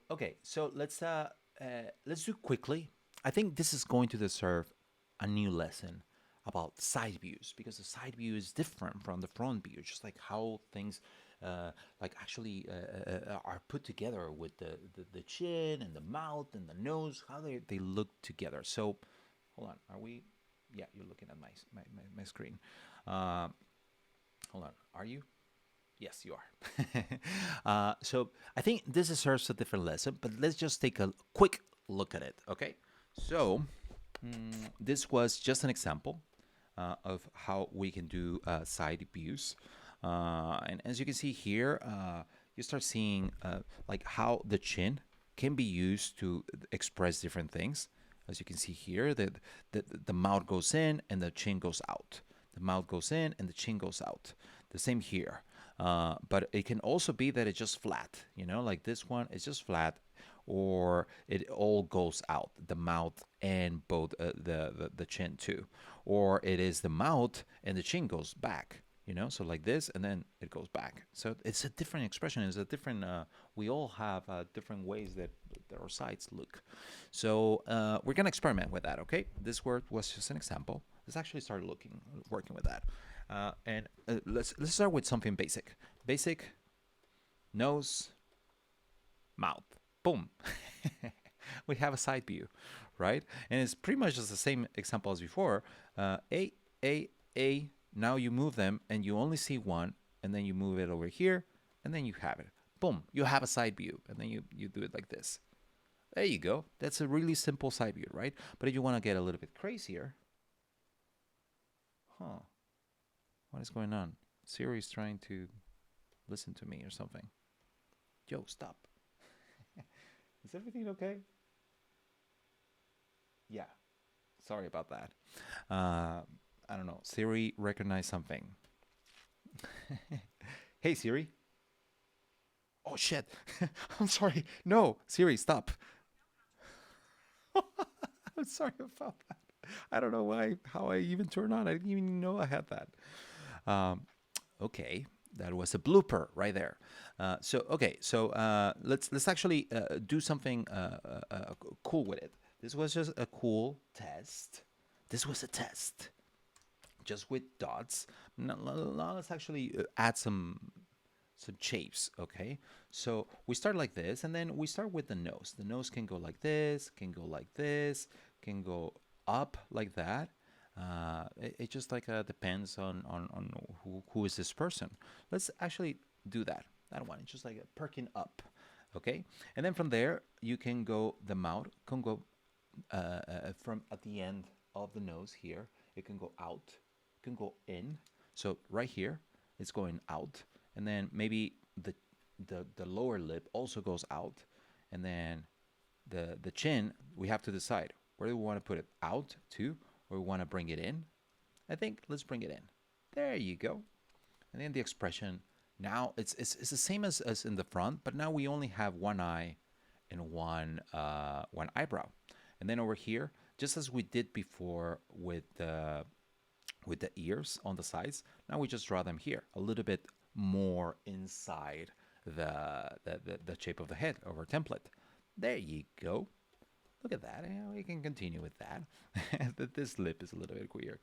let's do quickly. I think this is going to deserve a new lesson about side views because the side view is different from the front view. Just like how things like actually are put together with the chin and the mouth and the nose, how they look together. So hold on, are we? Yeah, you're looking at my screen. Uh, hold on, are you? Yes, you are. So I think this deserves a different lesson, but let's just take a quick look at it, okay? So this was just an example of how we can do side views. And as you can see here, you start seeing like how the chin can be used to express different things. As you can see here, the mouth goes in and the chin goes out. The mouth goes in and the chin goes out. The same here. But it can also be that it's just flat, like this one is just flat, or it all goes out, the mouth and both the chin too, or it is the mouth and the chin goes back, so like this and then it goes back. So it's a different expression. It's a different. We all have different ways that our sides look. So we're gonna experiment with that. Okay, this word was just an example. Let's actually start working with that. And let's start with something basic. Basic, nose, mouth. Boom. We have a side view, right? And it's pretty much just the same example as before. A. Now you move them and you only see one, and then you move it over here, and then you have it. Boom. You have a side view, and then you do it like this. There you go. That's a really simple side view, right? But if you want to get a little bit crazier, what is going on? Siri's trying to listen to me or something. Yo, stop. Is everything okay? Yeah. Sorry about that. I don't know. Siri recognized something. Hey, Siri. Oh, shit. I'm sorry. No, Siri, stop. I'm sorry about that. I don't know how I even turned on. I didn't even know I had that. Okay, that was a blooper right there. So let's actually do something cool with it. This was just a cool test. This was a test, just with dots. Now let's actually add some shapes. Okay, so we start like this, and then we start with the nose. The nose can go like this, can go like this, can go up like that. It just like depends on who is this person. Let's actually do that one. It's just like a perking up, okay? And then from there you can go, the mouth can go from at the end of the nose here. It can go out, it can go in. So right here it's going out, and then maybe the lower lip also goes out, and then the chin, we have to decide where do we want to put it, out to, or we want to bring it in. I think let's bring it in. There you go. And then the expression, now it's the same as in the front, but now we only have one eye and one eyebrow. And then over here, just as we did before with the ears on the sides, now we just draw them here a little bit more inside the shape of the head of our template. There you go. Look at that. We can continue with that. This lip is a little bit weird.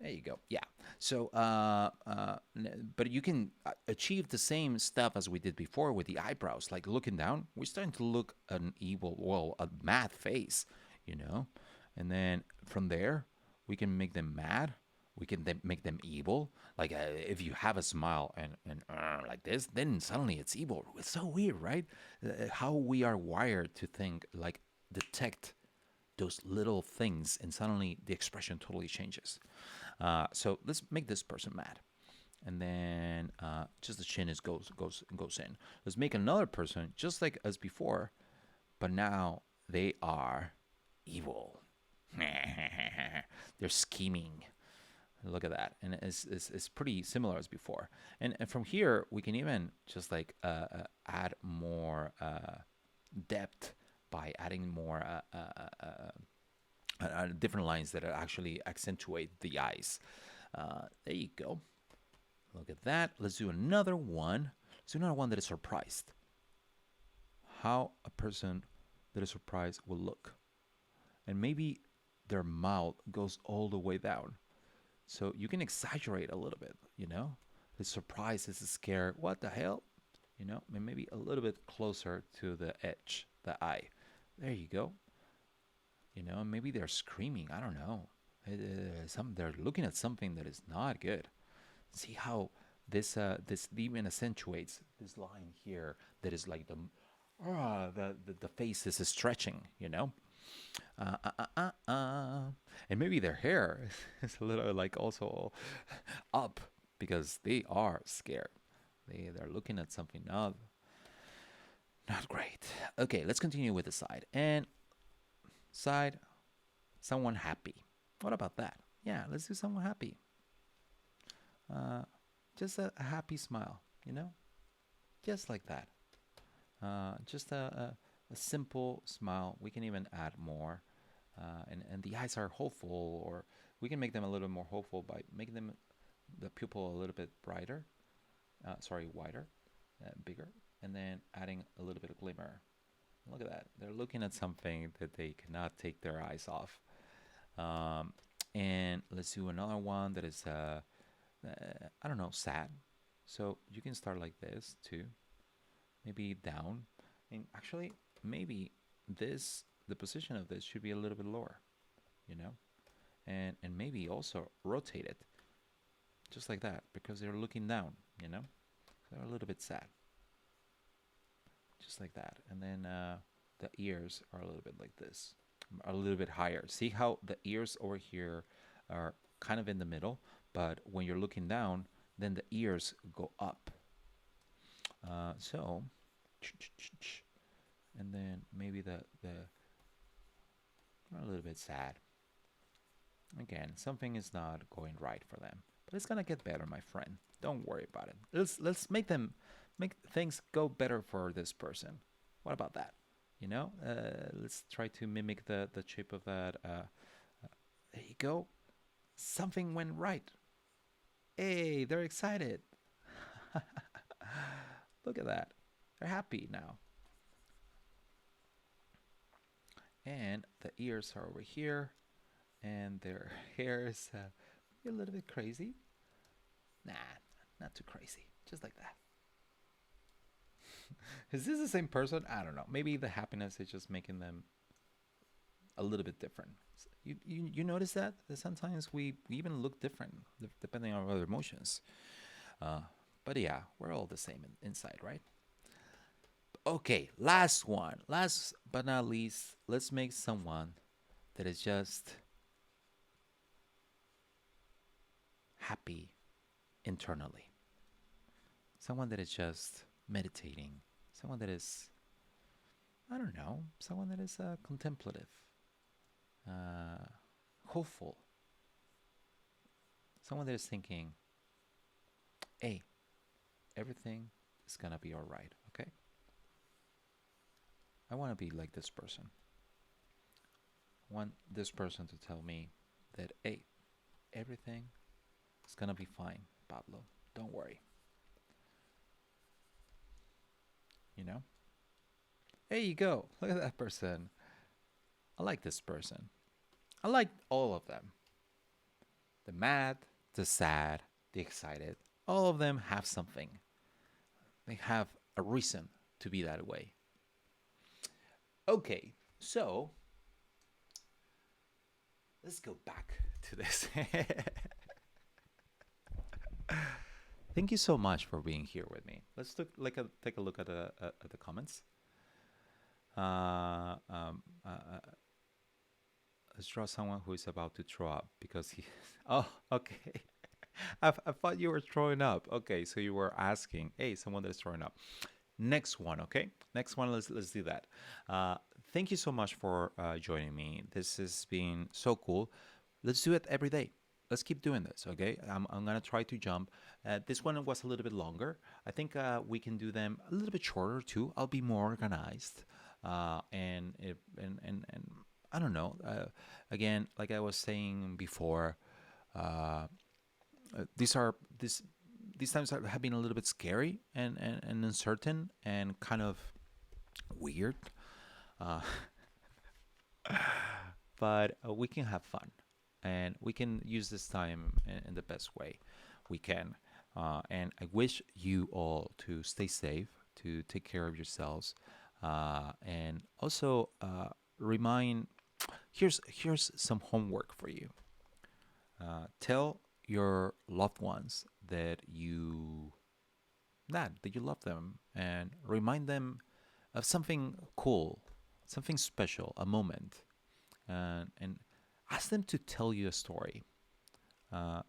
There you go. Yeah. So, but you can achieve the same stuff as we did before with the eyebrows. Like looking down, we're starting to look an evil, well, a mad face, And then from there, we can make them mad. We can make them evil. Like if you have a smile and like this, then suddenly it's evil. It's so weird, right? How we are wired to think, like detect those little things, and suddenly the expression totally changes. So let's make this person mad, and then just the chin goes in. Let's make another person just like as before, but now they are evil. They're scheming. Look at that, and it's pretty similar as before. And from here we can even just like add more depth by adding more different lines that actually accentuate the eyes. There you go. Look at that. Let's do another one. Let's do another one that is surprised. How a person that is surprised will look. And maybe their mouth goes all the way down. So you can exaggerate a little bit, It's surprised, it's scared. What the hell? You know, maybe a little bit closer to the edge, the eye. There you go. You know, maybe they're screaming. I don't know. They're looking at something that is not good. See how this even accentuates this line here that is like the face is stretching. You know, uh, uh, uh, uh, uh. And maybe their hair is a little like also up because they are scared. They're looking at something not great. Okay, let's continue with the side and side. Someone happy. What about that? Yeah, let's do someone happy. Uh, just a happy smile, you know, just like that. Just a simple smile. We can even add more, and the eyes are hopeful, or we can make them a little more hopeful by making them the pupil a little bit brighter. Sorry, wider, bigger, and then adding a little bit of glimmer. Look at that. They're looking at something that they cannot take their eyes off. Um, and let's do another one that is, I don't know, sad. So you can start like this too, maybe down. And actually, maybe the position of this should be a little bit lower, you know? And maybe also rotate it just like that because they're looking down, you know? So they're a little bit sad. Just like that. And then the ears are a little bit like this, a little bit higher. See how the ears over here are kind of in the middle, but when you're looking down, then the ears go up. So, and then maybe the a little bit sad. Again, something is not going right for them, but it's gonna get better, my friend. Don't worry about it. Let's make things go better for this person. What about that? You know, let's try to mimic the shape of that. There you go. Something went right. Hey, they're excited. Look at that. They're happy now. And the ears are over here, and their hair is a little bit crazy. Nah, not too crazy. Just like that. Is this the same person? I don't know. Maybe the happiness is just making them a little bit different. You notice that sometimes we even look different depending on our emotions. Uh, but yeah, we're all the same inside, right? Okay, last one. Last but not least, let's make someone that is just happy internally. Someone that is just meditating. Someone that is, I don't know, someone that is contemplative, uh, hopeful. Someone that is thinking, hey, everything is gonna be all right, okay? I want to be like this person. I want this person to tell me that, hey, everything is gonna be fine, Pablo. Don't worry. You know? There you go. Look at that person. I like this person. I like all of them. The mad, the sad, the excited. All of them have something. They have a reason to be that way. Okay, so let's go back to this. Thank you so much for being here with me. Let's take a look at the comments. Uh, um, uh, uh, let's draw someone who is about to throw up because he. Oh, okay. I thought you were throwing up. Okay, so you were asking, hey, someone that is throwing up. Next one, okay? Next one, let's do that. Thank you so much for joining me. This has been so cool. Let's do it every day. Let's keep doing this, okay? I'm gonna try to jump. This one was a little bit longer. I think we can do them a little bit shorter too. I'll be more organized, and I don't know. Again, like I was saying before, uh, these are this these times have been a little bit scary and uncertain and kind of weird. Uh, but we can have fun and we can use this time in the best way we can. And I wish you all to stay safe, to take care of yourselves, and also remind. Here's some homework for you. Tell your loved ones that you love them, and remind them of something cool, something special, a moment, and ask them to tell you a story.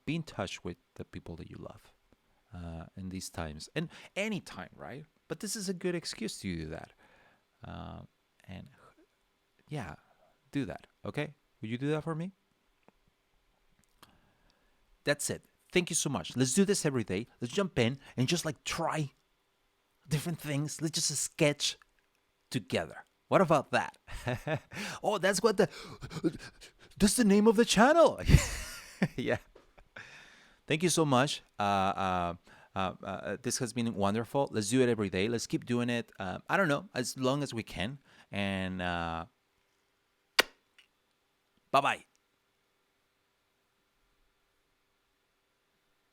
Be in touch with the people that you love in these times and any time, right? But this is a good excuse to do that. And yeah, do that. Okay? Will you do that for me? That's it. Thank you so much. Let's do this every day. Let's jump in and just like try different things. Let's just sketch together. What about that? Oh, that's the name of the channel. Yeah. Thank you so much. This has been wonderful. Let's do it every day. Let's keep doing it. I don't know, as long as we can. And bye bye.